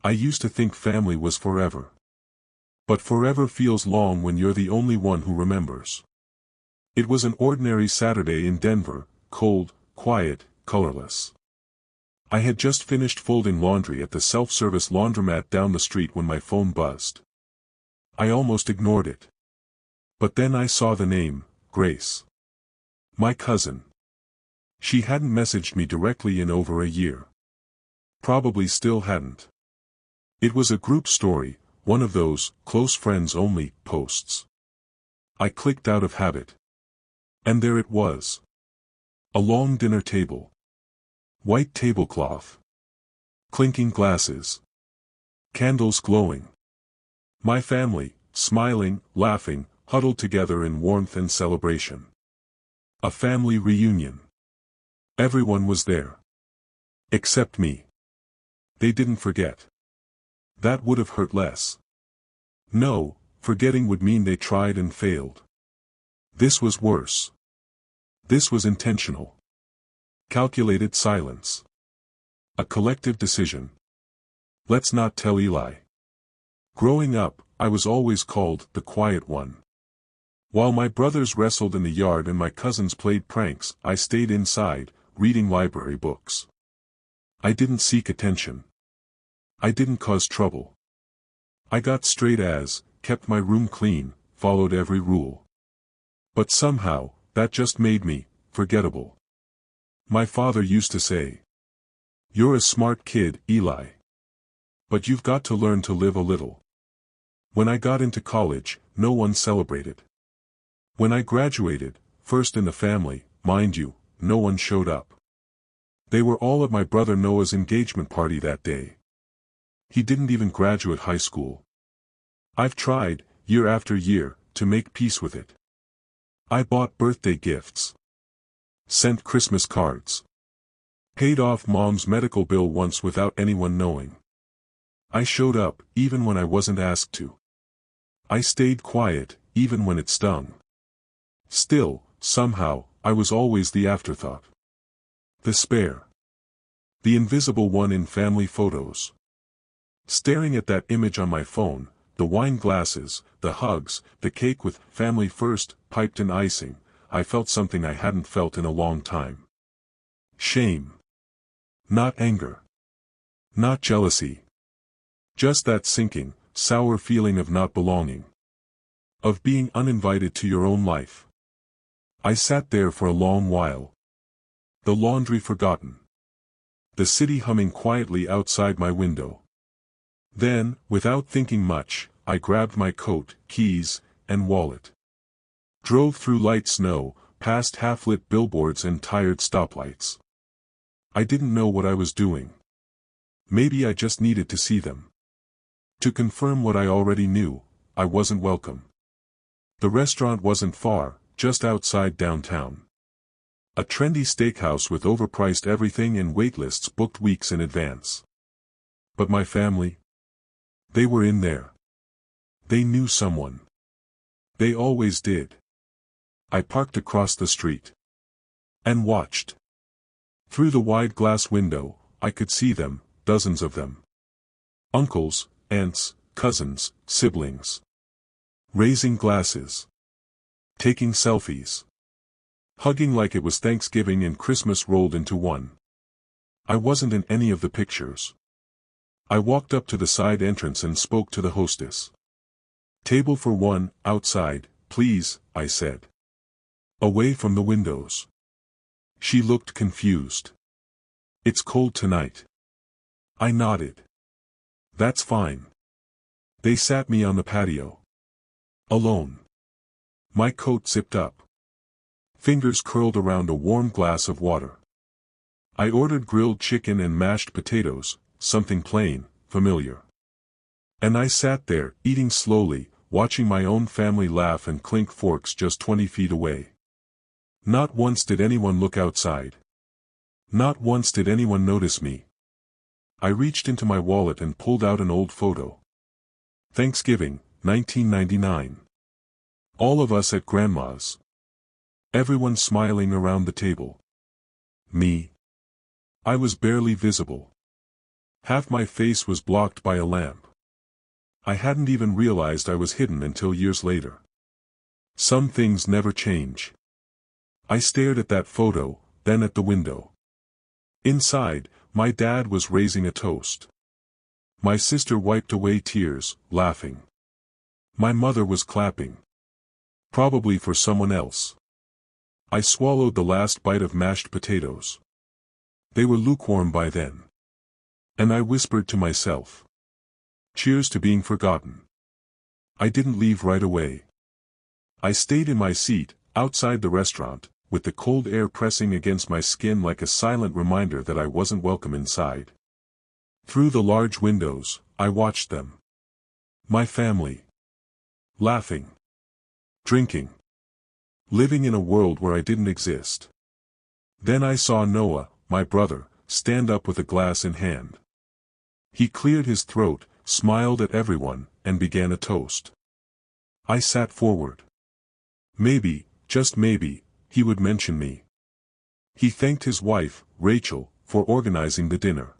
I used to think family was forever. But forever feels long when you're the only one who remembers. It was an ordinary Saturday in Denver, cold, quiet, colorless. I had just finished folding laundry at the self-service laundromat down the street when my phone buzzed. I almost ignored it. But then I saw the name, Grace. My cousin. She hadn't messaged me directly in over a year. Probably still hadn't. It was a group story, one of those close friends only posts. I clicked out of habit. And there it was. A long dinner table. White tablecloth. Clinking glasses. Candles glowing. My family, smiling, laughing, huddled together in warmth and celebration. A family reunion. Everyone was there. Except me. They didn't forget. That would have hurt less. No, forgetting would mean they tried and failed. This was worse. This was intentional. Calculated silence. A collective decision. Let's not tell Eli. Growing up, I was always called the quiet one. While my brothers wrestled in the yard and my cousins played pranks, I stayed inside, reading library books. I didn't seek attention. I didn't cause trouble. I got straight A's, kept my room clean, followed every rule. But somehow, that just made me forgettable. My father used to say, "You're a smart kid, Eli. But you've got to learn to live a little." When I got into college, no one celebrated. When I graduated, first in the family, mind you, no one showed up. They were all at my brother Noah's engagement party that day. He didn't even graduate high school. I've tried, year after year, to make peace with it. I bought birthday gifts. Sent Christmas cards. Paid off mom's medical bill once without anyone knowing. I showed up, even when I wasn't asked to. I stayed quiet, even when it stung. Still, somehow, I was always the afterthought. The spare. The invisible one in family photos. Staring at that image on my phone, the wine glasses, the hugs, the cake with "family first" piped in icing, I felt something I hadn't felt in a long time. Shame. Not anger. Not jealousy. Just that sinking, sour feeling of not belonging. Of being uninvited to your own life. I sat there for a long while. The laundry forgotten. The city humming quietly outside my window. Then, without thinking much, I grabbed my coat, keys, and wallet. Drove through light snow, past half-lit billboards and tired stoplights. I didn't know what I was doing. Maybe I just needed to see them. To confirm what I already knew, I wasn't welcome. The restaurant wasn't far, just outside downtown. A trendy steakhouse with overpriced everything and waitlists booked weeks in advance. But my family? They were in there. They knew someone. They always did. I parked across the street. And watched. Through the wide glass window, I could see them, dozens of them. Uncles, aunts, cousins, siblings. Raising glasses. Taking selfies. Hugging like it was Thanksgiving and Christmas rolled into one. I wasn't in any of the pictures. I walked up to the side entrance and spoke to the hostess. "Table for one, outside, please," I said. "Away from the windows." She looked confused. "It's cold tonight." I nodded. "That's fine." They sat me on the patio. Alone. My coat zipped up. Fingers curled around a warm glass of water. I ordered grilled chicken and mashed potatoes, something plain, familiar. And I sat there, eating slowly, watching my own family laugh and clink forks just 20 feet away. Not once did anyone look outside. Not once did anyone notice me. I reached into my wallet and pulled out an old photo. Thanksgiving, 1999. All of us at Grandma's. Everyone smiling around the table. Me. I was barely visible. Half my face was blocked by a lamp. I hadn't even realized I was hidden until years later. Some things never change. I stared at that photo, then at the window. Inside, my dad was raising a toast. My sister wiped away tears, laughing. My mother was clapping. Probably for someone else. I swallowed the last bite of mashed potatoes. They were lukewarm by then. And I whispered to myself. Cheers to being forgotten. I didn't leave right away. I stayed in my seat, outside the restaurant, with the cold air pressing against my skin like a silent reminder that I wasn't welcome inside. Through the large windows, I watched them. My family. Laughing. Drinking. Living in a world where I didn't exist. Then I saw Noah, my brother, stand up with a glass in hand. He cleared his throat, smiled at everyone, and began a toast. I sat forward. Maybe, just maybe, he would mention me. He thanked his wife, Rachel, for organizing the dinner.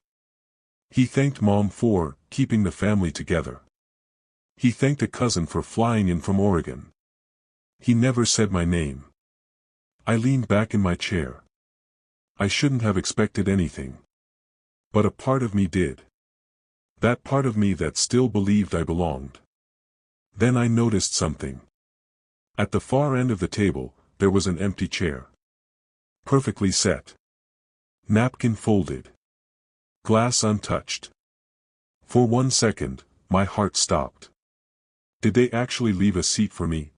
He thanked Mom for keeping the family together. He thanked a cousin for flying in from Oregon. He never said my name. I leaned back in my chair. I shouldn't have expected anything. But a part of me did. That part of me that still believed I belonged. Then I noticed something. At the far end of the table, there was an empty chair. Perfectly set. Napkin folded. Glass untouched. For 1 second, my heart stopped. Did they actually leave a seat for me?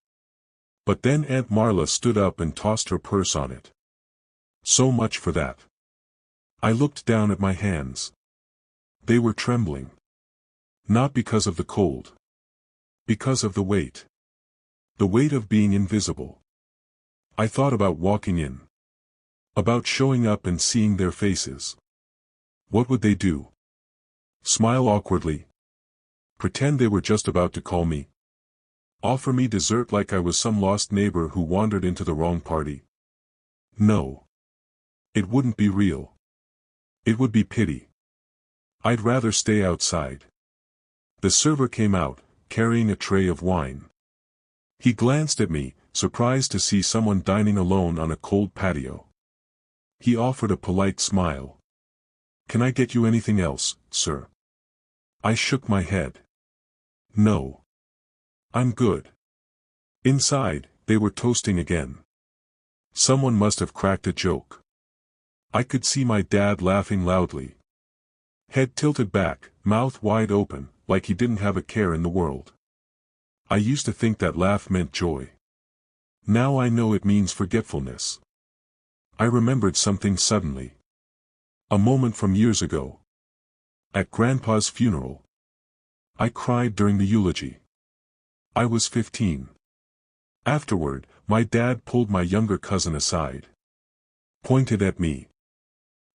But then Aunt Marla stood up and tossed her purse on it. So much for that. I looked down at my hands. They were trembling. Not because of the cold. Because of the weight. The weight of being invisible. I thought about walking in. About showing up and seeing their faces. What would they do? Smile awkwardly? Pretend they were just about to call me? Offer me dessert like I was some lost neighbor who wandered into the wrong party? No. It wouldn't be real. It would be pity. I'd rather stay outside. The server came out, carrying a tray of wine. He glanced at me, surprised to see someone dining alone on a cold patio. He offered a polite smile. Can I get you anything else, sir? I shook my head. No. I'm good. Inside, they were toasting again. Someone must have cracked a joke. I could see my dad laughing loudly. Head tilted back, mouth wide open, like he didn't have a care in the world. I used to think that laugh meant joy. Now I know it means forgetfulness. I remembered something suddenly. A moment from years ago. At Grandpa's funeral. I cried during the eulogy. I was 15. Afterward, my dad pulled my younger cousin aside. Pointed at me.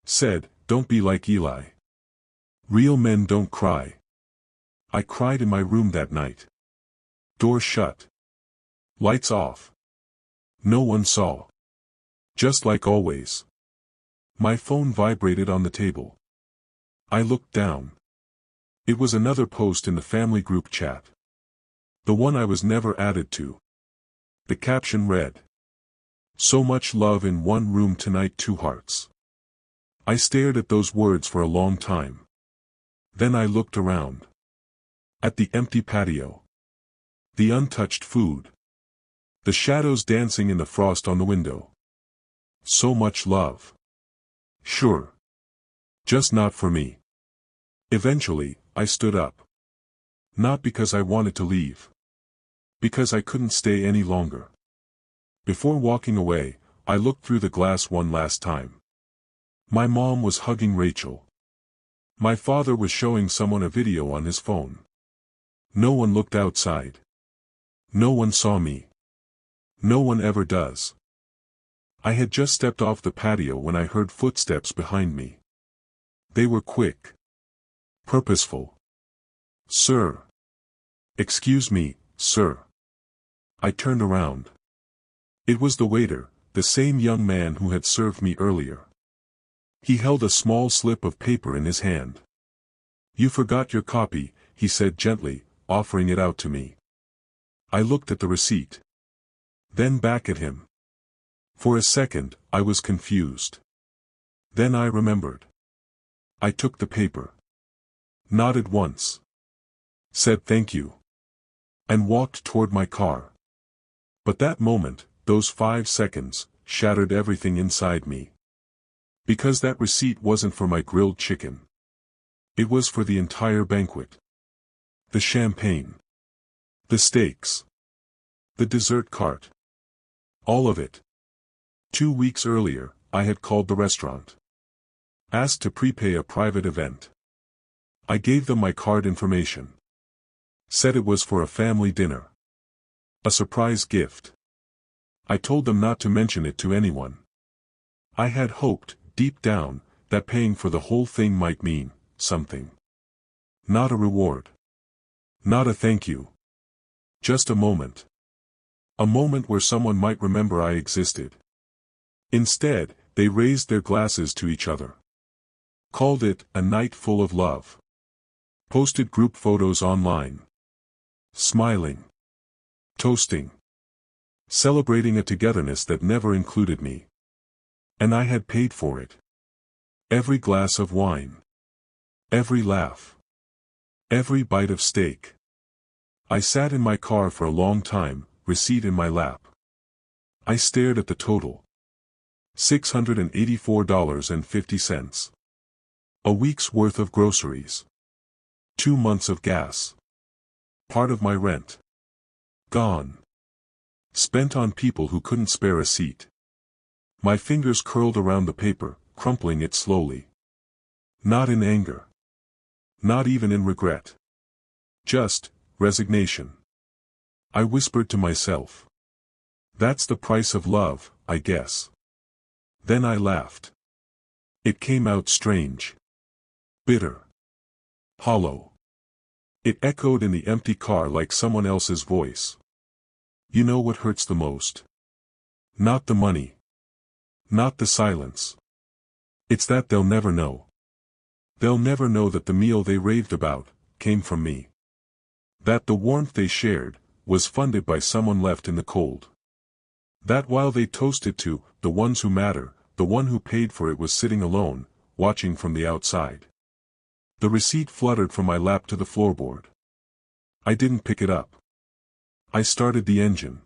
Said, "Don't be like Eli. Real men don't cry." I cried in my room that night. Door shut. Lights off. No one saw. Just like always. My phone vibrated on the table. I looked down. It was another post in the family group chat. The one I was never added to. The caption read, "So much love in one room tonight, 2 hearts." I stared at those words for a long time. Then I looked around. At the empty patio. The untouched food. The shadows dancing in the frost on the window. So much love. Sure. Just not for me. Eventually, I stood up. Not because I wanted to leave. Because I couldn't stay any longer. Before walking away, I looked through the glass one last time. My mom was hugging Rachel. My father was showing someone a video on his phone. No one looked outside. No one saw me. No one ever does. I had just stepped off the patio when I heard footsteps behind me. They were quick. Purposeful. "Sir." "Excuse me, sir." I turned around. It was the waiter, the same young man who had served me earlier. He held a small slip of paper in his hand. You forgot your copy, he said gently, offering it out to me. I looked at the receipt. Then back at him. For a second, I was confused. Then I remembered. I took the paper. Nodded once. Said thank you. And walked toward my car. But that moment, those 5 seconds, shattered everything inside me. Because that receipt wasn't for my grilled chicken. It was for the entire banquet. The champagne. The steaks. The dessert cart. All of it. 2 weeks earlier, I had called the restaurant. Asked to prepay a private event. I gave them my card information. Said it was for a family dinner. A surprise gift. I told them not to mention it to anyone. I had hoped, deep down, that paying for the whole thing might mean something. Not a reward. Not a thank you. Just a moment. A moment where someone might remember I existed. Instead, they raised their glasses to each other. Called it a night full of love. Posted group photos online. Smiling. Toasting. Celebrating a togetherness that never included me. And I had paid for it. Every glass of wine. Every laugh. Every bite of steak. I sat in my car for a long time, receipt in my lap. I stared at the total. $684.50. A week's worth of groceries. 2 months of gas. Part of my rent. Gone. Spent on people who couldn't spare a seat. My fingers curled around the paper, crumpling it slowly. Not in anger. Not even in regret. Just resignation. I whispered to myself. That's the price of love, I guess. Then I laughed. It came out strange. Bitter. Hollow. It echoed in the empty car like someone else's voice. You know what hurts the most? Not the money. Not the silence. It's that they'll never know. They'll never know that the meal they raved about came from me. That the warmth they shared was funded by someone left in the cold. That while they toasted to the ones who matter, the one who paid for it was sitting alone, watching from the outside. The receipt fluttered from my lap to the floorboard. I didn't pick it up. I started the engine.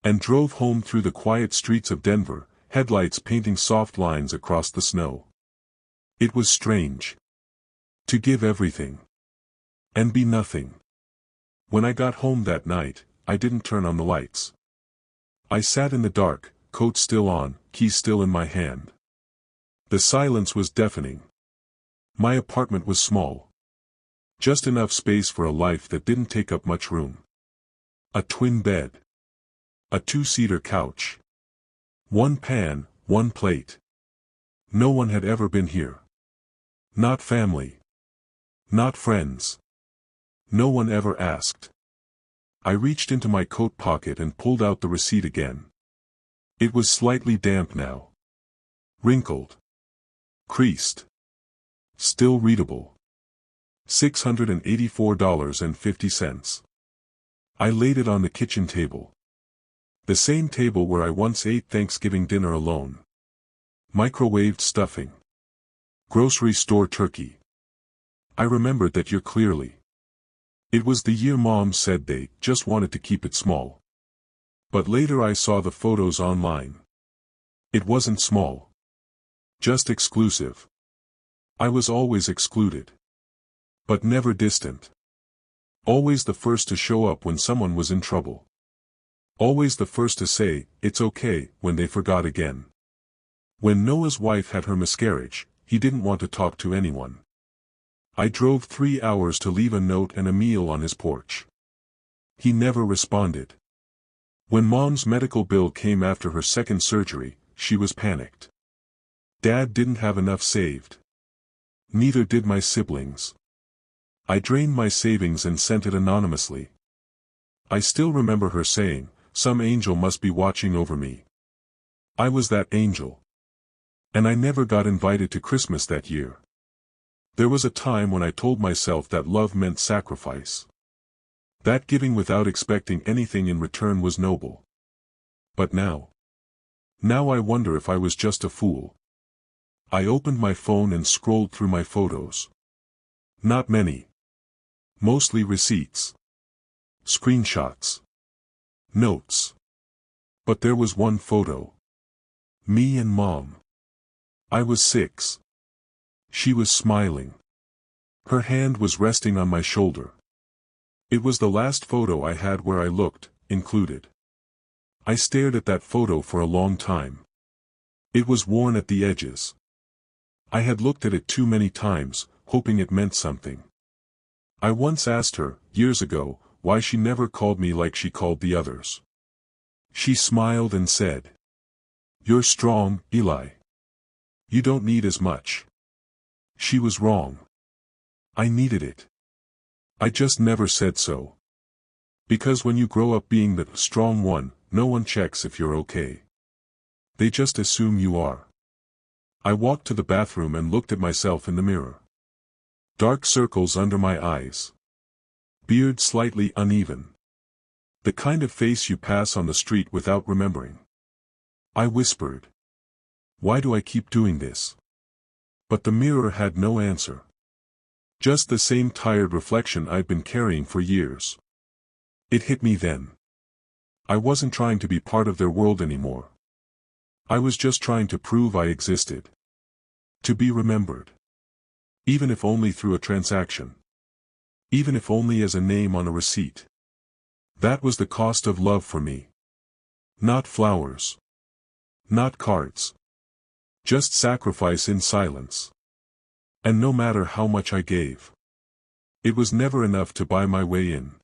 And drove home through the quiet streets of Denver, headlights painting soft lines across the snow. It was strange. To give everything. And be nothing. When I got home that night, I didn't turn on the lights. I sat in the dark, coat still on, keys still in my hand. The silence was deafening. My apartment was small. Just enough space for a life that didn't take up much room. A twin bed. A 2-seater couch. 1 pan, 1 plate. No one had ever been here. Not family. Not friends. No one ever asked. I reached into my coat pocket and pulled out the receipt again. It was slightly damp now. Wrinkled. Creased. Still readable. $684.50. I laid it on the kitchen table. The same table where I once ate Thanksgiving dinner alone. Microwaved stuffing. Grocery store turkey. I remembered that year clearly. It was the year Mom said they just wanted to keep it small. But later I saw the photos online. It wasn't small. Just exclusive. I was always excluded. But never distant. Always the first to show up when someone was in trouble. Always the first to say, it's okay, when they forgot again. When Noah's wife had her miscarriage, he didn't want to talk to anyone. I drove 3 hours to leave a note and a meal on his porch. He never responded. When Mom's medical bill came after her second surgery, she was panicked. Dad didn't have enough saved. Neither did my siblings. I drained my savings and sent it anonymously. I still remember her saying, some angel must be watching over me. I was that angel. And I never got invited to Christmas that year. There was a time when I told myself that love meant sacrifice. That giving without expecting anything in return was noble. But now I wonder if I was just a fool. I opened my phone and scrolled through my photos. Not many. Mostly receipts. Screenshots. Notes. But there was one photo. Me and Mom. I was 6. She was smiling. Her hand was resting on my shoulder. It was the last photo I had where I looked included. I stared at that photo for a long time. It was worn at the edges. I had looked at it too many times, hoping it meant something. I once asked her, years ago, why she never called me like she called the others. She smiled and said, "You're strong, Eli. You don't need as much." She was wrong. I needed it. I just never said so. Because when you grow up being the strong one, no one checks if you're okay. They just assume you are. I walked to the bathroom and looked at myself in the mirror. Dark circles under my eyes. Beard slightly uneven. The kind of face you pass on the street without remembering. I whispered, "Why do I keep doing this?" But the mirror had no answer. Just the same tired reflection I'd been carrying for years. It hit me then. I wasn't trying to be part of their world anymore. I was just trying to prove I existed. To be remembered. Even if only through a transaction. Even if only as a name on a receipt. That was the cost of love for me. Not flowers. Not cards. Just sacrifice in silence. And no matter how much I gave, it was never enough to buy my way in.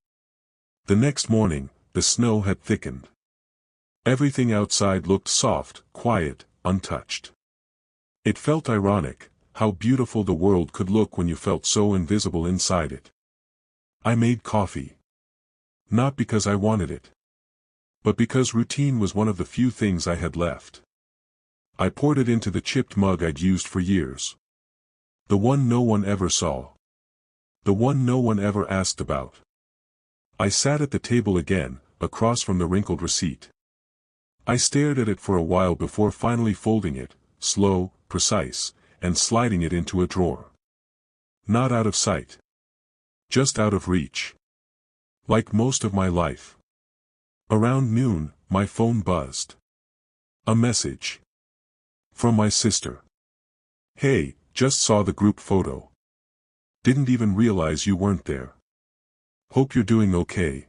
The next morning, the snow had thickened. Everything outside looked soft, quiet, untouched. It felt ironic, how beautiful the world could look when you felt so invisible inside it. I made coffee. Not because I wanted it. But because routine was one of the few things I had left. I poured it into the chipped mug I'd used for years. The one no one ever saw. The one no one ever asked about. I sat at the table again, across from the wrinkled receipt. I stared at it for a while before finally folding it, slow, precise, and sliding it into a drawer. Not out of sight. Just out of reach. Like most of my life. Around noon, my phone buzzed. A message. From my sister. "Hey, just saw the group photo. Didn't even realize you weren't there. Hope you're doing okay.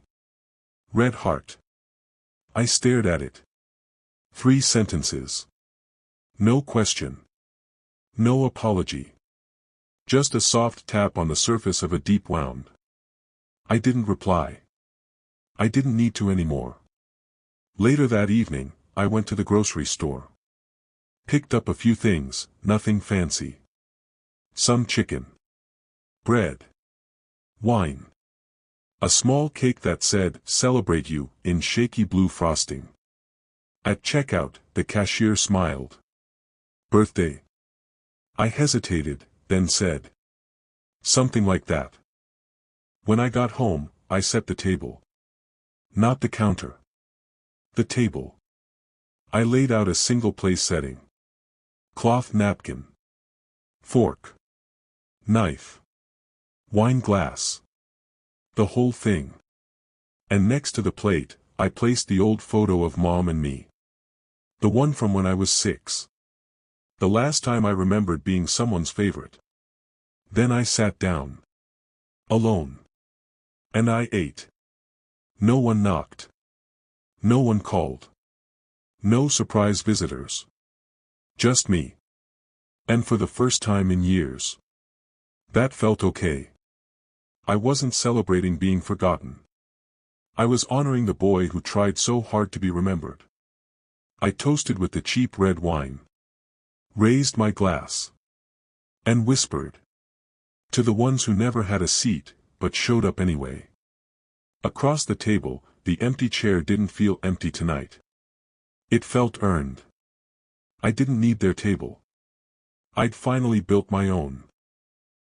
Red heart." I stared at it. 3 sentences. No question. No apology. Just a soft tap on the surface of a deep wound. I didn't reply. I didn't need to anymore. Later that evening, I went to the grocery store. Picked up a few things, nothing fancy. Some chicken. Bread. Wine. A small cake that said, "Celebrate you," in shaky blue frosting. At checkout, the cashier smiled. "Birthday?" I hesitated, then said, "Something like that." When I got home, I set the table. Not the counter. The table. I laid out a single place setting. Cloth napkin. Fork. Knife. Wine glass. The whole thing. And next to the plate, I placed the old photo of Mom and me. The one from when I was 6. The last time I remembered being someone's favorite. Then I sat down. Alone. And I ate. No one knocked. No one called. No surprise visitors. Just me. And for the first time in years. That felt okay. I wasn't celebrating being forgotten. I was honoring the boy who tried so hard to be remembered. I toasted with the cheap red wine. Raised my glass. And whispered. To the ones who never had a seat, but showed up anyway. Across the table, the empty chair didn't feel empty tonight. It felt earned. I didn't need their table. I'd finally built my own.